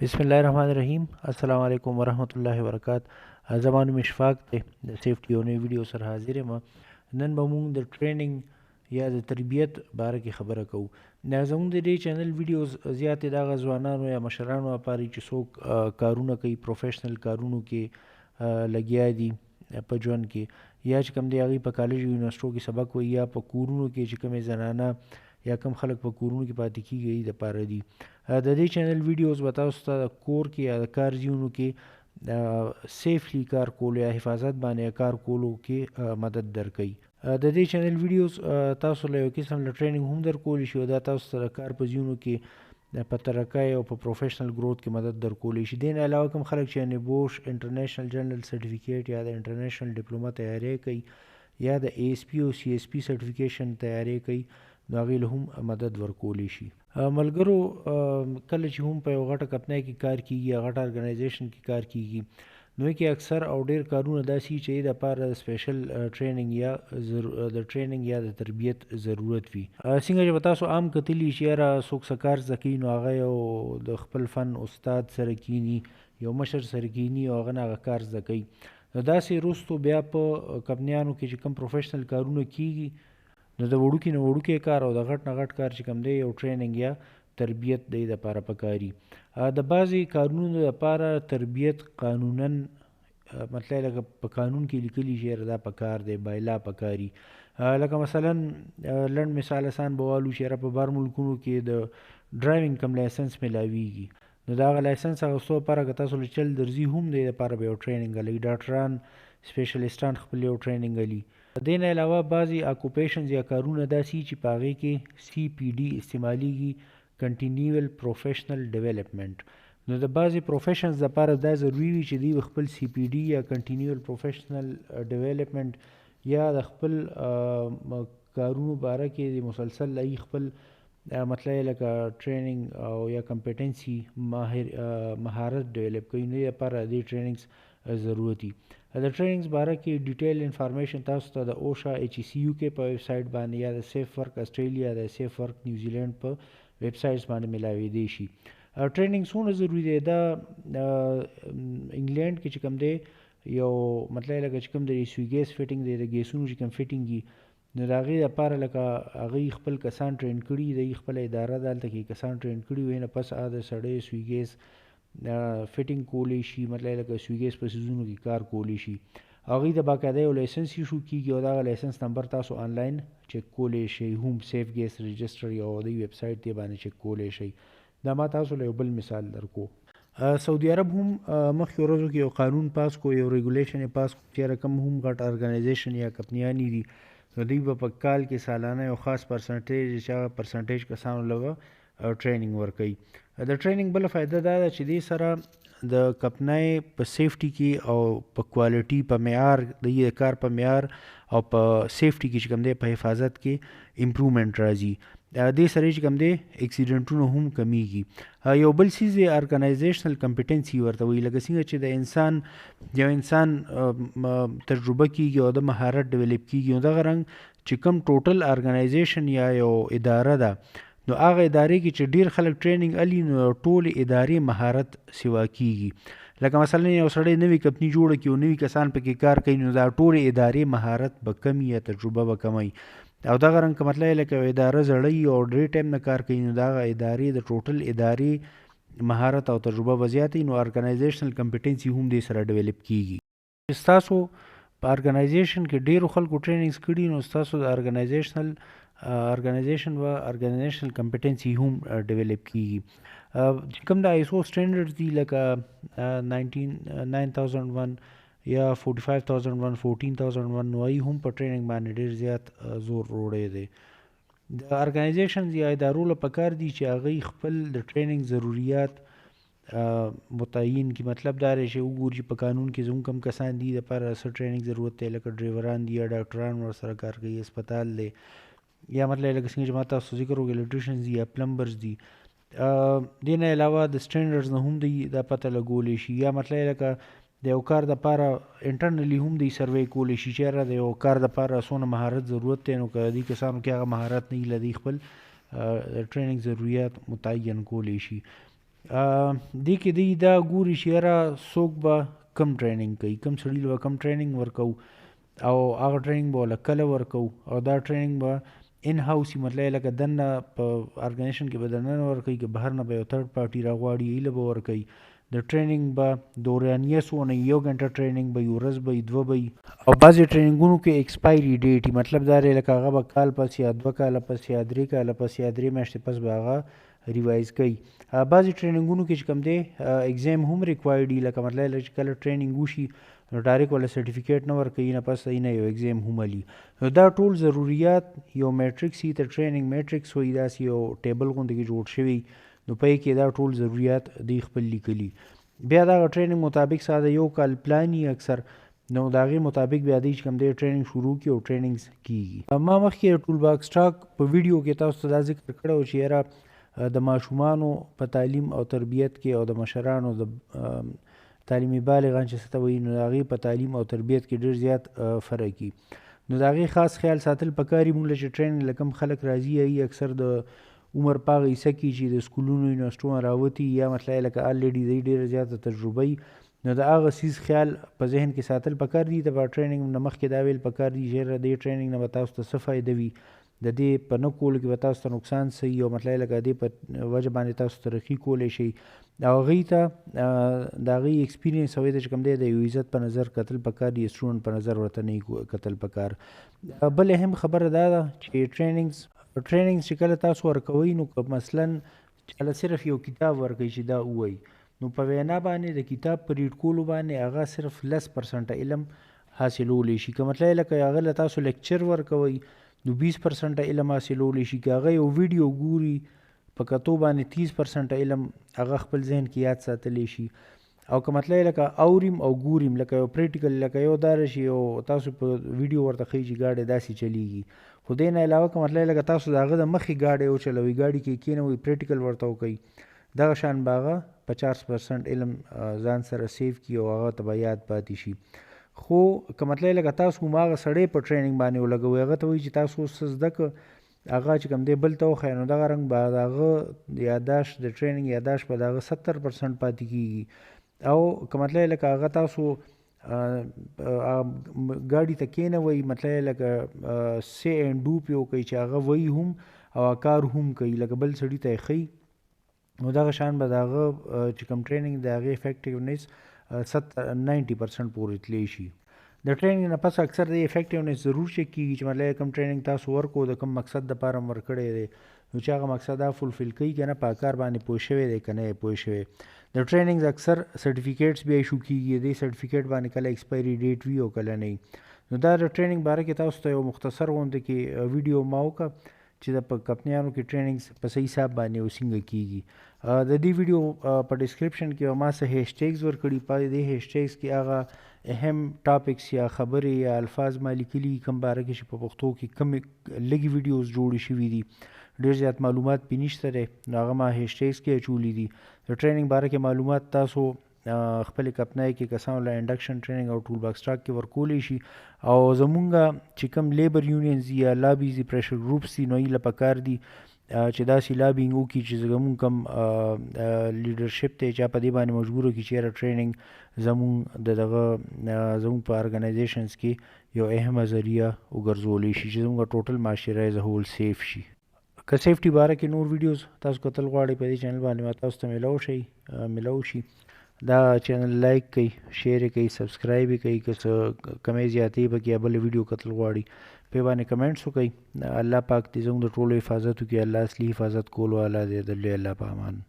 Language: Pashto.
بسم الله الرحمن الرحیم. السلام علیکم ورحمت الله وبرکاته. زما نوم اشفاق دی، د سیفټي یو نوې ویډیو سره حاضر یم. نن به موږ د ټریننګ یا د تربیت باره کې خبره کوو. زموږ د دې چینل ویډیوز زیاتې د هغه ځوانانو یا مشرانو لپاره چې څوک کارونه کوي، پروفیشنل کارونو کې لګیا دي په ژوند کې، یا چې کوم دی هغوی په کالج یونیورسټو کې سبق وایي، یا په کورونو کې چې کومې زنانه یا کم خلک په کورونو کې پاتې کېږي د پاره دي. د دې چینل ویډیوز به تاسو ته د کور کې یا د کار ځایونو کې سیفلی کار کولو یا حفاظت باندې کار کولو کې مدد درکوي. د دې چینل ویډیوز تاسو له یو قسم له ټریننګ هم درکولی شي، او دا تاسو ته د کار په ځایونو کې په ترقۍ او په پروفیشنل گروث کې مدد درکولی شي. دې نه علاوه کوم خلک چې نبوش انټرنیشنل جنرال سرټیفیکیټ یا د انټرنیشنل ډیپلوما تیاری کوي، یا د اے اس پی او سی اس پی سرټیفیکیشن تیاری کوي، نو هغوی له هم مدد ورکولی شي. ملګرو، کله چې هم په یو غټه کمپنۍ کې کار کیږي یا غټه ارګنایزیشن کې کار کیږي، نو کې اکثر او ډیر کارونه داسې چې د لپاره سپیشل ټریننګ یا د ټریننګ یا د تربیت ضرورت وي. څنګه چې تاسو عام کتلی چې یاره څوک څه کار زده کوي، نو هغه یو د خپل فن استاد سره کینی، یو مشر سره کینی او هغه نه هغه کار زده کوي. نو داسې وروستو بیا په کمپنیانو کې چې کوم پروفیشنل کارونه کیږي، نو د وړوکي نه وړوکی کار او د غټ نه غټ کار چې کوم دی، یو ټریننګ یا تربیت دی دپاره پکاري. د بعضې کارونو دپاره تربیت قانونا مطلب لکه په قانون کې لیکلي چې یاره دا پکار دی، بایلا پکاري. لکه مثلا لنډ مثال اسان به والو چې یاره په بهر ملکونو کې د ډرایوینګ کم لایسنس میلاویږي، نو د هغه لایسنس اخیستو لپاره که تاسو له چل درځي هم دی دپاره به یو ټریننګ هلوي. ډاکټران سپیشلیسټان خپل یو ټریننګ هلي. دې نه علاوه بعضې اکوپیشنز یا کارونه داسې چې په هغې کې سی پی ډي استعمالیږي، کنټینیول پروفیشنل ډیولپمنټ. نو د بعضې پروفیشنز لپاره دا ضروري وي چې دوی خپل سی پی ډي یا کنټینیول پروفیشنل ډیولپمنټ یا د خپل کارونو باره کې د مسلسل لای خپل مطلب لکه ټریننګ او یا کمپیټنسي مهارت ډیولپ کوي. نو دې لپاره دې ټریننګز ضرورتي. د ټریننګز باره کې ډیټیل انفارمیشن تاسو ته د اوشا ایچ ای سی یو کې په ویب سایټ باندې یا د سیف ورک اسټریلیا د سیف ورک نیوزیلینډ په ویب سایټس باندې ملاویدی شي. ټریننګ څونه ضروري دی؟ دا انګلینډ کې چې کوم دی یو مطلب لکه چې کوم د سوی ګیس فټینګ دی، د ګیسونو چې کوم فټینګ وي، نو د هغې لپاره لکه هغوی خپل کسان ټرین کړي، د خپله اداره ده هلته کې کسان ټرین کړي وي، نه پس د سړی سوی ګیس فټینګ کولی شي، مطلب لکه سوی ګیس په څیزونو کې کار کولی شي. هغوی ته باقاعده یو لایسنس ایشو کېږي او دغه لایسنس نمبر تاسو آنلاین چک کولی شئ، هم سیف ګیس رجسټر یا د ویب سایټ دی باندې چک کولی شئ. دا ما تاسو له یو بل مثال درکو. سعودي عرب هم مخکې ورځو کې یو قانون پاس کو، یو ریګولیشن یې پاس کو چې رقم هم غټ ارګنایزیشن یا کمپنیانې دي، نو دوی به په کال کې سالانه یو خاص پرسنټیج چې هغه پرسنټیج کسانو له ټریننګ ورکوي. د ټریننګ بله فایده دا ده چې دې سره د کمپنۍ په سیفټي کې او په کوالټي په معیار د کار په معیار او په سیفټي کې چې کوم دی په حفاظت کې امپرومنټ راځي. دې سره چې کوم دی اکسیډنټونه هم کمیږي. یو بل څیز یې ارګنایزیشنل کمپیټنسي ورته وایي، لکه څنګه چې د یو انسان تجربه کېږي او د مهارت ډیولپ کېږي، نو دغه رنګ چې کوم ټوټل ارګنایزیشن یا یو اداره ده، نو هغه ادارې کې چې ډیر خلک ټریننګ الي، نو ټولې ادارې مهارت سوا کېږي. لکه مثلا یو سړی نوې کمپني جوړه کړي او نوي کسان پکې کار کوي، نو دا ټولې ادارې مهارت به کم یا تجربه به کمی. او دغه رنګ که مطلب لکه یو اداره زړی او ډېر ټایم نه کار کوي، نو دغه ادارې د ټوټل ادارې مهارت او تجربه به زیاتوي. نو ارګنایزیشنل کمپیټنسي هم دې سره ډیولپ کېږي. ستاسو په ارګنایزیشن کې ډېرو خلکو ټریننګز کړي، نو ستاسو د ارګنایزیشن و ارګنایزیشنل کمپیټنسي هم ډیولپ کېږي. چې کوم د آیسو سټینډرډز دي لکه 9001 یا 45001 14001، نو هم په ټریننګ باندې ډېر زیات زور وروړی دی. د ارګنایزیشنز یا ادارو له پکار دي چې هغوی خپل د ټریننګ ضروریات متعین کی. مطلب دا دی چې وګوري په قانون کې زموږ کم کسان دي دپاره څه ټریننګ ضرورت دی، لکه ډرایوران دي یا ډاکټران ورسره کار کوي، اسپتال دی، یا مطلب لکه څنګه چې ما تاسو ذکر وکړو الیکټریشنز دي یا پلمبرز دي. دې نه علاوه د سټینډرډز نه هم دوی دا پته لګولی شي، یا مطلب لکه د یو کار دپاره انټرنلی هم دوی سروی کولی شي چې یاره د یو کار دپاره څونه مهارت ضرورت دی، نو که دې کسانو کې هغه مهارت نه وي، له دوی خپل ټریننګ ضروریات متعین کولی شي. دې کې دی دا ګوري چې یاره څوک به کم ټریننګ کوي، کم سړي به کم ټریننګ ورکوو او هغه ټریننګ به وله کله ورکوو او دا ټریننګ به ان هاوس مطلب لکه دننه په ارګنایزیشن کې به دننه ورکوي، که بهر نه به یو تھرډ پارټي راغواړي ایله به ورکوي. د ټریننګ به دورانیه څونه 1 غنټه ټریننګ به یو ورځ به 2 به او بعضې ټریننګونو کې ایکسپایري ډیټ مطلب دا دی لکه هغه به کال پس یا 2 کاله پس یا 3 کاله پس یا 3 میاشتې پس به هغه ریوایز کوي. بعضې ټریننګونو کې چې کوم دی ایگزام هم ریکوایرډ دي، لکه مطلب چې کله ټریننګ وشي نو ډایرکټ ولا سرټیفیکیټ نه ورکوي، نه پس نه یو ایگزام هم علي. نو دا ټول ضروریات یو میټرکس یي ته ټریننګ میټرکس وایي، داسې یو ټیبل غوندې کې جوړ شوی، نو په کې دا ټول ضروریات دی خپل لیکلي. بیا دغه ټریننګ مطابق ساده 1 کال پلان یي اکثر، نو د هغې مطابق بیا دی چې کوم دی ټریننګ شروع کړي او ټریننګ کېږي. ما مخکې ټول باکس ټاک په ویډیو کې تاسو ته دا ذکر کړی و چې یاره د ماشومانو په تعلیم او تربیت کې او د مشرانو د تعلیمي بالغان چې څه ته وایي نو د هغې په تعلیم او تربیت کې ډېر زیات فرق وي. نو د هغې خاص خیال ساتل پکار وي. مونږ له چې ټریننګ له کوم خلک راځي هغوی اکثر د عمر په هغه حصه کې چې د سکولونو یونیورسټو نه راوتي یا مطلب لکه الریډي دی ډېره زیاته تجربه وي، نو د هغه څیز خیال په ذهن کې ساتل پکار دي. د ټریننګ نه مخکې دا ویل پکار دي چې دې ټریننګ نه به تاسو ته څه فایده وي، د دې په نه کولو کې به تاسو ته نقصان څه وي، او مطلب لکه د دې په وجه باندې تاسو ترقي کولی شئ. او هغوی ته د هغوی ایکسپیرینس هغوی ته چې کوم دی د یو عزت په نظر کتل پکار دي، سټوډنټ په نظر ورته نه کتل پکار. بل اهم خبره دا ده چې ټریننګ چې کله تاسو ورکوئ نو که مثلا چاله صرف یو کتاب ورکوي چې دا ووایي، نو په وینا باندې د کتاب په ریډ کولو باندې هغه صرف 10% علم حاصلولی شي. که مطلب لکه هغه له تاسو لیکچر ورکوئ نو 20% علم حاصلولی شي. که هغه یو ویډیو ګوري په کتو باندې 30% علم هغه خپل ذهن کې یاد ساتلی شي. او که مطلب لکه اوریم او ګوریم لکه یو پریکټیکل لکه یو دا راشي او تاسو په ویډیو ورته ښیي چې ګاډی داسې چلیږي، خو دې نه علاوه که مطلب لکه تاسو د هغه د مخکې ګاډی وچلوئ، ګاډي کې کېنوئ، پریکټیکل ورته وکوئ، دغه شان به هغه 50% علم ځان سره سیو کړي او هغه ته به یاد پاتې شي. خو که مطلب لکه تاسو هماغه سړی په ټریننګ باندې ولګوئ، هغه ته وایي چې تاسو اوس څه زده کړه، هغه چې کوم دی بل ته وښایه، نو دغه رنګ به د هغه یاداشت د ټریننګ یاداشت به د هغه 70% پاتې کېږي. او که مطلب لکه هغه تاسو ګاډي ته کېنوئ، مطلب لکه سی اینډ ډو پې وکړئ چې هغه وایي هم او کار هم کوي، لکه بل سړي ته یې ښیي، نو دغه شان به د هغه چې کوم ټریننګ د هغې افیکټیونیس 90% پورې تللی شي. د ټریننګ نه پس اکثر د افیکټیونیس ضرور چیک کېږي چې مطلب کوم ټریننګ تاسو ورکړو د کوم مقصد دپاره م ورکړی دی، نو چې هغه مقصد هغه فلفل کوي که نه، په کار باندې پوه شوی دی که نه یې پوه شوی. د ټریننګز اکثر سرټیفیکیټس بیا ایشو کېږي، دې سرټیفیکیټ باندې کله ایکسپایري ډیټ وي او کله نه وي. نو دا د ټریننګ باره کې تاسو ته یو مختصر غوندې کې ویډیو ما وکړه چې د په کمپنیانو کې ټریننګز په صحیح حساب باندې او څنګه کېږي. د دې ویډیو په ډسکرپشن کې ما څه هیشټیګز ورکړي، په دې هیشټیګز کې هغه اهم ټاپکس یا خبرې یا الفاظ ما لیکلي کوم باره کې چې په پښتو کې کمې لږې ویډیوز جوړې شوي دي، ډېر زیات معلومات پې نشته دی، نو هغه ما هیشټیګز کې اچولي دي. د ټریننګ باره کې معلومات تاسو خپلې کمپنۍ کې کسانو له انډکشن ټریننګ او ټول باکس ټاک کې ورکولی شي. او زمونږ چې کوم لیبر یونینز دي یا لابیز دي، پریشر گروپس دي، نو هغوی له پکار دي چې داسې لابینګ وکړي چې زمونږ کوم لیډرشپ دی چې په دې باندې مجبوره کړي چې یاره ټریننګ زمونږ زمونږ په ارګنایزیشنز کې یو اهمه ذریعه وګرځولی شي چې زمونږ ټوټل معاشره ایز هول سیف شي. که سیفټي باره کې نور ویډیوز تاسو کتل غواړئ په دې چینل باندې ما تاسو ته میلاو شي. دا چینل لایک کړئ، شیر یې کړئ، سبسکرایب یې کړئ. که څه کمی زیاتې پکې یا بله ویډیو کتل غواړئ پې باندې کمنټس وکړئ. الله پاک دې زموږ د ټولو حفاظت وکړي. الله اصلي حفاظت کولو والا دی، د لوی الله په امان.